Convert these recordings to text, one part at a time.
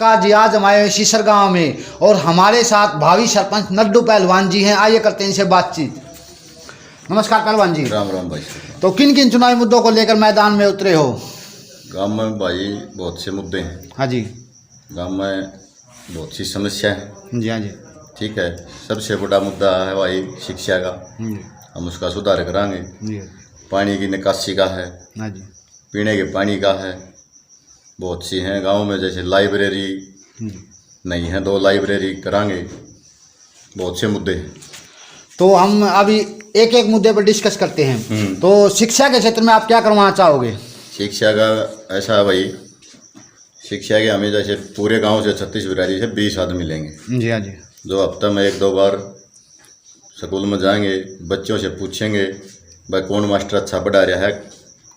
नमस्कार जी, आज हम आए हैं शीसर गांव में और हमारे साथ भावी सरपंच नड्डू पहलवान जी हैं। आइए करते हैं इनसे बातचीत। नमस्कार पहलवान जी। राम राम भाई। तो किन किन चुनावी मुद्दों को लेकर मैदान में उतरे हो? गांव में भाई बहुत से मुद्दे हैं। हाँ जी। गांव में बहुत सी समस्या है। जी हाँ जी। ठीक है, सबसे बड़ा मुद्दा है भाई शिक्षा का। हम उसका सुधार कराएंगे। जी पानी की निकासी का है। हाँ जी। पीने के पानी का है। बहुत सी हैं गांव में, जैसे लाइब्रेरी नहीं है, 2 लाइब्रेरी कराएंगे। बहुत से मुद्दे हैं। तो हम अभी एक एक मुद्दे पर डिस्कस करते हैं। तो शिक्षा के क्षेत्र में आप क्या करवाना चाहोगे? शिक्षा का ऐसा है भाई, शिक्षा के हमें जैसे पूरे गांव से 36 बिरादरी से 20 आदमी लेंगे। जी हाँ जी। जो हफ्ते में 1-2 बार स्कूल में जाएंगे, बच्चों से पूछेंगे भाई कौन मास्टर अच्छा पढ़ा रहा है,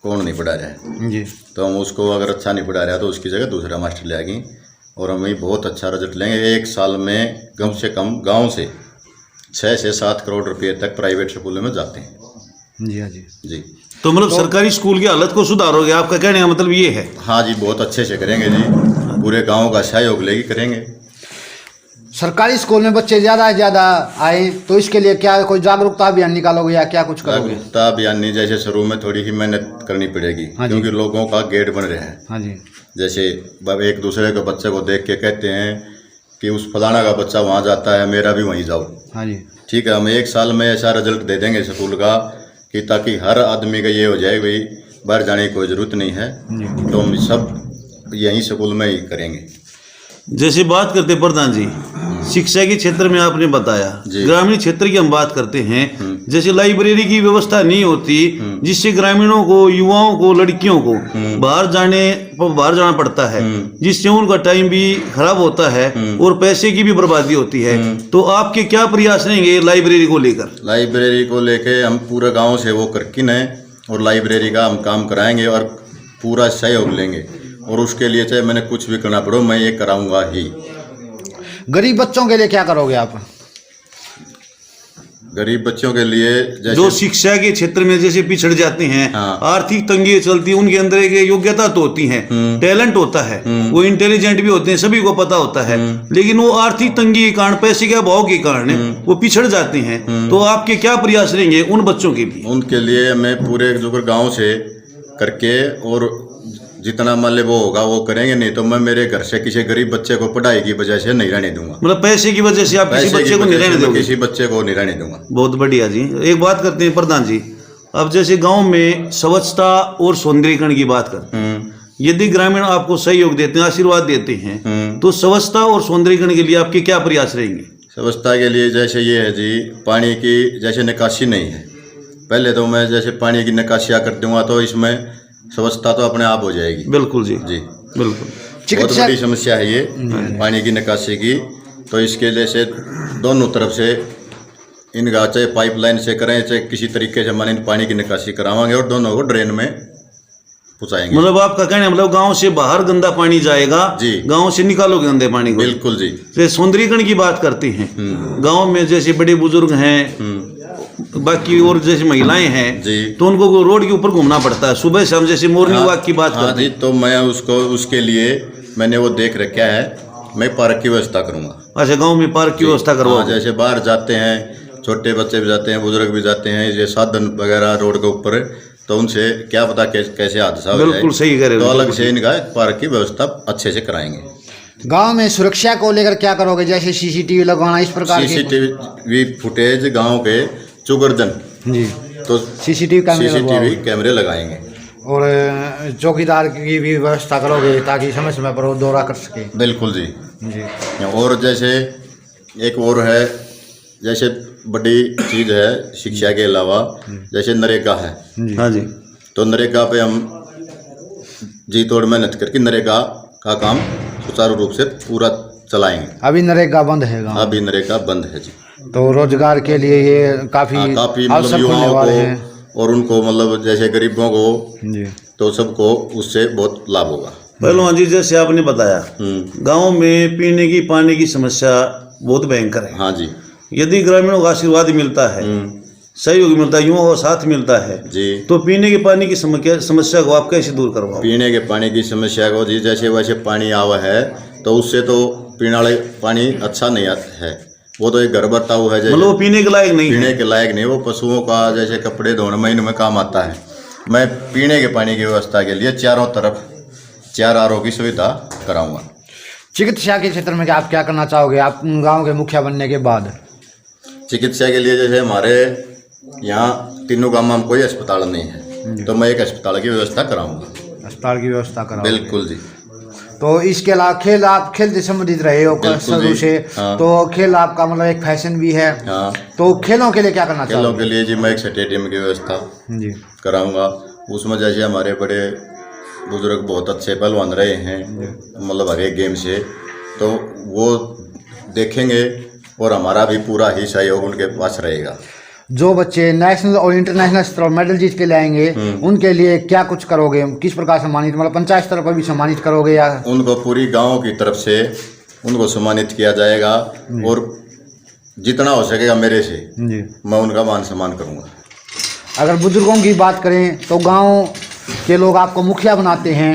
कौन नहीं पढ़ा रहा है जी। तो हम उसको अगर अच्छा नहीं पढ़ा रहा है तो उसकी जगह दूसरा मास्टर ले आएंगे और हम बहुत अच्छा रिजल्ट लेंगे। एक साल में कम से कम गांव से 6 से 7 करोड़ रुपए तक प्राइवेट स्कूलों में जाते हैं। जी हाँ जी। जी। तो मतलब सरकारी स्कूल की हालत को सुधारोगे, आपका कहने का मतलब ये है? हाँ जी, बहुत अच्छे से करेंगे जी। पूरे गाँव का सहयोग लेके करेंगे। सरकारी स्कूल में बच्चे ज़्यादा से ज़्यादा आए तो इसके लिए क्या कोई जागरूकता अभियान निकालोगे या क्या कुछ करोगे? जागरूकता अभियान नहीं, जैसे शुरू में थोड़ी ही मेहनत करनी पड़ेगी। हाँ क्योंकि लोगों का गेट बन रहा है। हाँ जी। जैसे एक दूसरे के बच्चे को देख के कहते हैं कि उस फलाना का बच्चा वहाँ जाता है, मेरा भी वहीं जाओ। हाँ जी। ठीक है, हम 1 साल में ऐसा रिजल्ट दे देंगे स्कूल का कि ताकि हर आदमी का ये हो जाए भाई बाहर जाने की कोई ज़रूरत नहीं है। तो हम सब यहीं स्कूल में ही करेंगे। जैसे बात करते प्रधान जी, शिक्षा के क्षेत्र में आपने बताया, ग्रामीण क्षेत्र की हम बात करते हैं। जैसे लाइब्रेरी की व्यवस्था नहीं होती, जिससे ग्रामीणों को, युवाओं को, लड़कियों को बाहर जाना पड़ता है, जिससे उनका टाइम भी खराब होता है और पैसे की भी बर्बादी होती है। तो आपके क्या प्रयास रहेंगे लाइब्रेरी को लेकर? लाइब्रेरी को लेके हम पूरा गाँव से वो करके न और लाइब्रेरी का हम काम कराएंगे और पूरा सहयोग लेंगे। और उसके लिए चाहे मैंने कुछ भी करना पड़ो, मैं ये कराऊंगा ही। गरीब बच्चों के लिए क्या करोगे आप? गरीब बच्चों के लिए जैसे जो शिक्षा के क्षेत्र में जैसे पिछड़ जाते हैं, हाँ। आर्थिक तंगी चलती है, उनके अंदर एक योग्यता तो होती है, टैलेंट होता है, वो इंटेलिजेंट भी होते हैं, सभी को पता होता है, लेकिन वो आर्थिक तंगी के कारण, पैसे के अभाव के कारण वो पिछड़ जाते हैं। तो आपके क्या प्रयास रहेंगे उन बच्चों के भी? उनके लिए मैं पूरे जो गाँव से करके और जितना मान ले वो होगा वो करेंगे। नहीं तो मैं मेरे घर से किसी गरीब बच्चे को पढ़ाई की वजह से नहीं रहने दूंगा। मतलब पैसे की वजह से आप किसी बच्चे को नहीं रहने दोगे? किसी बच्चे को नहीं रहने दूंगा। बहुत बढ़िया जी। एक बात करते हैं प्रधान जी, अब जैसे गांव में स्वच्छता और सौंदर्यीकरण की बात करते हैं, यदि ग्रामीण आपको सहयोग देते हैं, आशीर्वाद देते हैं, तो स्वच्छता और सौंदर्यीकरण के लिए आपके क्या प्रयास रहेंगे? स्वच्छता के लिए जैसे ये है जी, पानी की जैसे निकासी नहीं है, पहले तो मैं जैसे पानी की निकासियाँ कर दूंगा तो इसमें स्वच्छता तो अपने आप हो जाएगी। बिल्कुल जी, जी बिल्कुल। बहुत बड़ी समस्या है ये पानी की निकासी की। तो इसके लिए से दोनों तरफ से इनका चाहे पाइपलाइन से करें, चाहे किसी तरीके से माने पानी की निकासी करावाएंगे और दोनों को ड्रेन में पहुँचाएंगे। मतलब आपका कहना है मतलब गांव से बाहर गंदा पानी जाएगा जी, गांव से निकालोगे गंदे पानी को? बिल्कुल जी। जैसे सौंदर्यीकरण की बात करते हैं, गांव में जैसे बड़े बुजुर्ग हैं, बाकी और जैसे महिलाएं हैं जी, तो उनको रोड के ऊपर घूमना पड़ता है सुबह शाम, जैसे मॉर्निंग वॉक की बात करते हैं। तो मैं उसके लिए मैंने वो देख रखा है, मैं पार्क की व्यवस्था करूँगा। अच्छा, गाँव में पार्क की व्यवस्था करवा? जैसे बाहर जाते हैं, छोटे बच्चे भी जाते हैं, बुजुर्ग भी जाते हैं, ये साधन वगैरह रोड के ऊपर, तो उनसे क्या पता कैसे हादसा हो जाए। बिल्कुल सही कह रहे हो। तो अलग से इनका पार्क की व्यवस्था अच्छे से कराएंगे। गांव में सुरक्षा को लेकर क्या करोगे? जैसे सीसीटीवी लगवाना, इस प्रकार के सीसीटीवी फुटेज गांव के चुगर्दन जी, तो सीसीटीवी कैमरे लगाएंगे। और चौकीदार की भी व्यवस्था करोगे ताकि समय समय पर वो दौरा कर सके? बिल्कुल जी जी। और जैसे एक और है, जैसे बड़ी चीज़ है शिक्षा के अलावा, जैसे नरेगा है। हाँ जी। तो नरेगा पे हम जी तोड़ मेहनत करके नरेगा का काम सुचारू रूप से पूरा चलाएंगे। अभी नरेगा बंद है गाँव? अभी नरेगा बंद है जी। तो रोजगार के लिए ये काफ़ी मतलब युवाओं को और उनको मतलब जैसे गरीबों को जी, तो सबको उससे बहुत लाभ होगा। पहलवान जी, जैसे आपने बताया गांव में पीने की पानी की समस्या बहुत भयंकर है। हाँ जी। यदि ग्रामीणों का आशीर्वाद मिलता है, सहयोग मिलता है, युवाओं का साथ मिलता है जी, तो पीने के पानी की समस्या को आप कैसे दूर करवाओ? पीने के पानी की समस्या को जी, जैसे वैसे पानी आवा है तो उससे तो पीने वाले पानी अच्छा नहीं आता है। वो तो एक घर बर्ताव है, जैसे मतलब वो पीने के लायक नहीं है। पीने के लायक नहीं। वो पशुओं का जैसे कपड़े धोने महीने में काम आता है। मैं पीने के पानी की व्यवस्था के लिए चारों तरफ 4 आरओ की सुविधा कराऊंगा। चिकित्सा के क्षेत्र में आप क्या करना चाहोगे आप गांव के मुखिया बनने के बाद? चिकित्सा के लिए जैसे हमारे यहाँ तीनों गाँव में कोई अस्पताल नहीं है, तो मैं एक अस्पताल की व्यवस्था कराऊंगा। अस्पताल की व्यवस्था कराओगे? बिल्कुल जी। तो इसके अलावा खेल, आप खेल से संबंधित रहे हो शुरू से। हाँ। तो खेल आपका मतलब एक फैशन भी है। हाँ। तो खेलों के लिए क्या करना खेलों चाहोगे? के लिए जी मैं एक स्टेडियम की व्यवस्था जी कराऊंगा। उसमें जैसे हमारे बड़े बुजुर्ग बहुत अच्छे पहलवान रहे हैं, मतलब हर एक गेम से, तो वो देखेंगे और हमारा भी पूरा ही सहयोग उनके पास रहेगा। जो बच्चे नेशनल और इंटरनेशनल स्तर पर मेडल जीत के लाएंगे उनके लिए क्या कुछ करोगे? किस प्रकार सम्मानित, मतलब पंचायत स्तर पर भी सम्मानित करोगे या? उनको पूरी गांव की तरफ से उनको सम्मानित किया जाएगा और जितना हो सकेगा मेरे से जी मैं उनका मान सम्मान करूंगा। अगर बुजुर्गों की बात करें तो गांव के लोग आपको मुखिया बनाते हैं,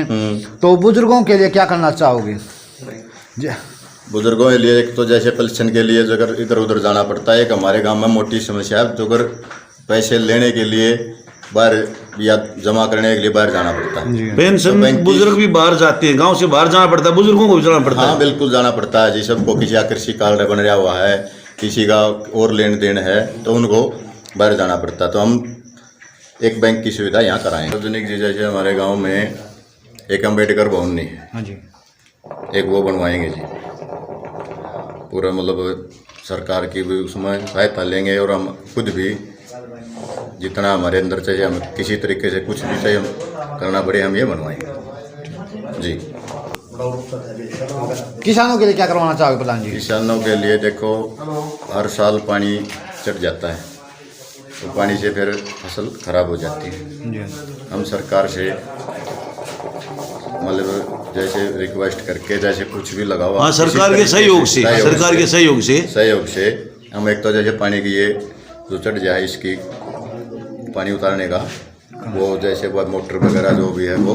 तो बुजुर्गों के लिए क्या करना चाहोगे? बुजुर्गों के लिए एक तो जैसे पेंशन के लिए अगर इधर उधर जाना पड़ता है, एक हमारे गांव में मोटी समस्या है, तो अगर पैसे लेने के लिए बाहर या जमा करने के लिए बाहर जाना पड़ता है। पेंशन तो बुजुर्ग भी बाहर जाते हैं, गांव से बाहर जाना पड़ता है, बुजुर्गों को भी जाना पड़ता है। हाँ बिल्कुल जाना पड़ता है जी। सबको किसी का कृषि कार्ड बन रहा हुआ है, किसी का और लेन देन है, तो उनको बाहर जाना पड़ता है। तो हम एक बैंक की सुविधा यहाँ कराएंगे। सार्वजनिक जी जैसे हमारे गाँव में एक अम्बेडकर भवन नहीं है, हाँ जी, एक वो बनवाएंगे जी। पूरा मतलब सरकार की भी उसमें सहायता लेंगे और हम खुद भी जितना हमारे अंदर चाहिए, हम किसी तरीके से कुछ भी चाहिए हम करना पड़े, हम ये बनवाएंगे जी। किसानों के लिए क्या करवाना चाहोगे प्रधान जी? किसानों के लिए देखो हर साल पानी चढ़ जाता है, तो पानी से फिर फसल खराब हो जाती है। जी हम सरकार से मतलब जैसे रिक्वेस्ट करके जैसे कुछ भी लगाओ, हाँ, सरकार के सहयोग से सहयोग से हम एक तो जैसे पानी की ये जो चढ़ जाए इसकी पानी उतारने का वो जैसे वो मोटर वगैरह जो भी है वो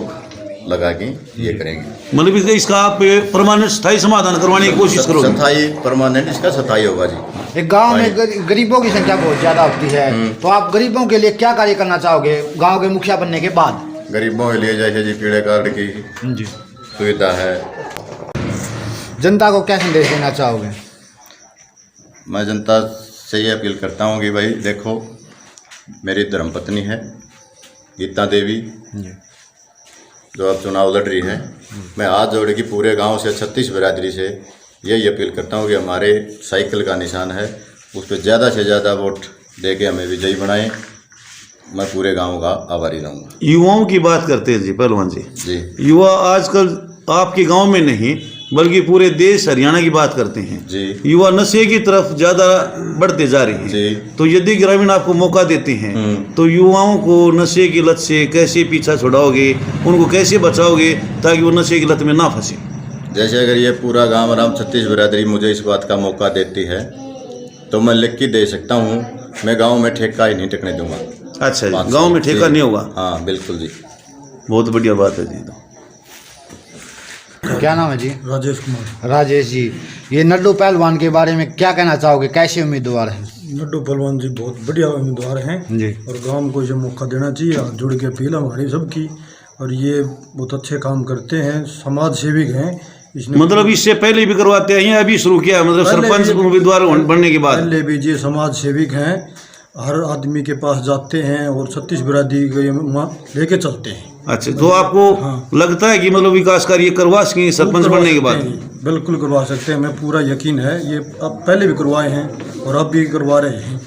लगा के ये करेंगे। मतलब इसका आप परमानेंट स्थायी समाधान करवाने की कोशिश करोगे? स्थायी परमानेंट इसका स्थायी होगा जी। एक गांव में गरीबों की संख्या बहुत ज़्यादा होती है, तो आप गरीबों के लिए क्या कार्य करना चाहोगे गांव के मुखिया बनने के बाद? गरीबों के लिए जैसे जी पीड़े कार्ड की जी सुविधा है। जनता को क्या संदेश देना चाहोगे? मैं जनता से ये अपील करता हूँ कि भाई देखो, मेरी धर्मपत्नी है गीता देवी, जो अब चुनाव लड़ रही है। मैं हाथ जोड़ के पूरे गांव से 36 बिरादरी से यही अपील करता हूँ कि हमारे साइकिल का निशान है, उस पर ज़्यादा से ज़्यादा वोट दे के हमें विजयी बनाएं। मैं पूरे गांव का आभारी रहूँगा। युवाओं की बात करते हैं जी पहलवान जी। जी युवा आजकल आपके गांव में नहीं बल्कि पूरे देश हरियाणा की बात करते हैं जी। युवा नशे की तरफ ज़्यादा बढ़ते जा रहे हैं जी। तो यदि ग्रामीण आपको मौका देते हैं तो युवाओं को नशे की लत से कैसे पीछा छुड़ाओगे, उनको कैसे बचाओगे ताकि वो नशे की लत में ना फंसे? जैसे अगर ये पूरा गांव राम 36 बिरादरी मुझे इस बात का मौका देती है तो मैं लिख के दे सकता हूँ, मैं गांव में ठेका ही नहीं टिकने दूंगा। अच्छा जी, गांव में ठेका नहीं होगा? हाँ बिल्कुल जी। बहुत बढ़िया बात है जी। क्या नाम है जी? राजेश कुमार। राजेश जी, ये नड्डू पहलवान के बारे में क्या कहना चाहोगे, कैसे उम्मीदवार हैं? नड्डू पहलवान जी बहुत बढ़िया उम्मीदवार हैं जी। और गांव को ये मौका देना चाहिए। हाथ जोड़ के अपील हमारी सबकी, और ये बहुत अच्छे काम करते हैं, समाज सेविक हैं। इसने मतलब इससे पहले भी करवाते हैं या अभी शुरू किया, मतलब सरपंच उम्मीदवार बनने के बाद? पहले भी ये समाज सेविक हैं, हर आदमी के पास जाते हैं और 36 बिरादरी को लेके चलते हैं। अच्छा, तो आपको लगता है कि मतलब विकास कार्य करवा सकेंगे सरपंच बनने के बाद? बिल्कुल करवा सकते हैं, हमें पूरा यकीन है। ये अब पहले भी करवाए हैं और अब भी करवा रहे हैं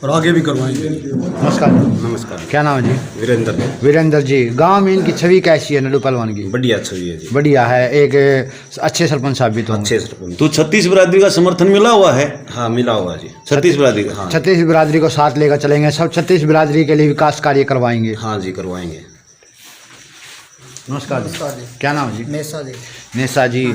और आगे भी करवाएंगे। नमस्कार। नमस्कार। क्या नाम है जी? वीरेंद्र। वीरेंद्र जी, गांव में इनकी छवि कैसी है नड्डू पहलवान की? बढ़िया छवि है जी। बढ़िया है, एक अच्छे सरपंच साबित होंगे। अच्छे सरपंच। तो 36 बिरादरी का समर्थन मिला हुआ है? हाँ मिला हुआ जी। 36 बिरादरी का? हाँ। 36 बिरादरी को साथ लेकर चलेंगे, सब 36 बिरादरी के लिए विकास कार्य करवाएंगे। हाँ जी करवाएंगे। नमस्कार जी। क्या नाम है जी? नेसा जी। नेसा जी,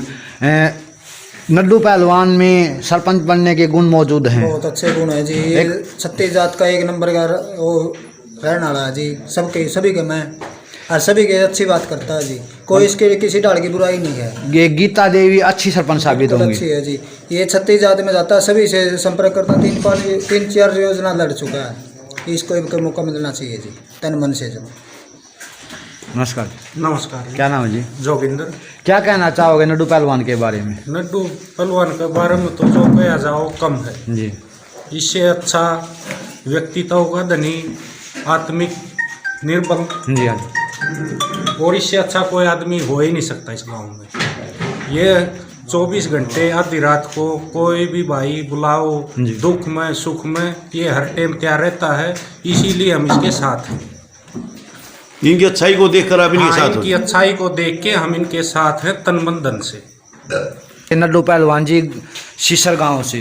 नड्डू पहलवान में सरपंच बनने के गुण मौजूद हैं। बहुत अच्छे गुण है जी। ये छत्तीस जात का एक नंबर का वो रहने वाला है जी। सबके सभी के मैं और सभी के अच्छी बात करता है जी, कोई इसके लिए किसी डाल की बुराई नहीं है। ये गीता देवी अच्छी सरपंच साबित बिल्कुल होंगी। अच्छी है जी। ये 36 जाति में जाता है, सभी से संपर्क करता है, 3-4 योजना लड़ चुका है। इसको एक मौका मिलना चाहिए जी, तन मन से जो। नमस्कार, नमस्कार। क्या नाम है जी? जोगिंदर। क्या कहना चाहोगे नड्डू पहलवान के बारे में? नड्डू पहलवान के बारे में तो जो कहा जाओ कम है जी। इससे अच्छा व्यक्तित्व का धनी, आत्मिक निर्बल, जी हाँ। और इससे अच्छा कोई आदमी हो ही नहीं सकता इस गांव में। ये 24 घंटे आधी रात को कोई भी भाई बुलाओ, जी। दुख में सुख में ये हर टाइम तैयार रहता है, इसीलिए हम इसके साथ हैं। इनकी अच्छाई को देखकर आप इनके हाँ, साथ हो। इनकी अच्छाई को देख के हम इनके साथ हैं, तन मन धन से। नड्डू पहलवान जी शीशर गांव से।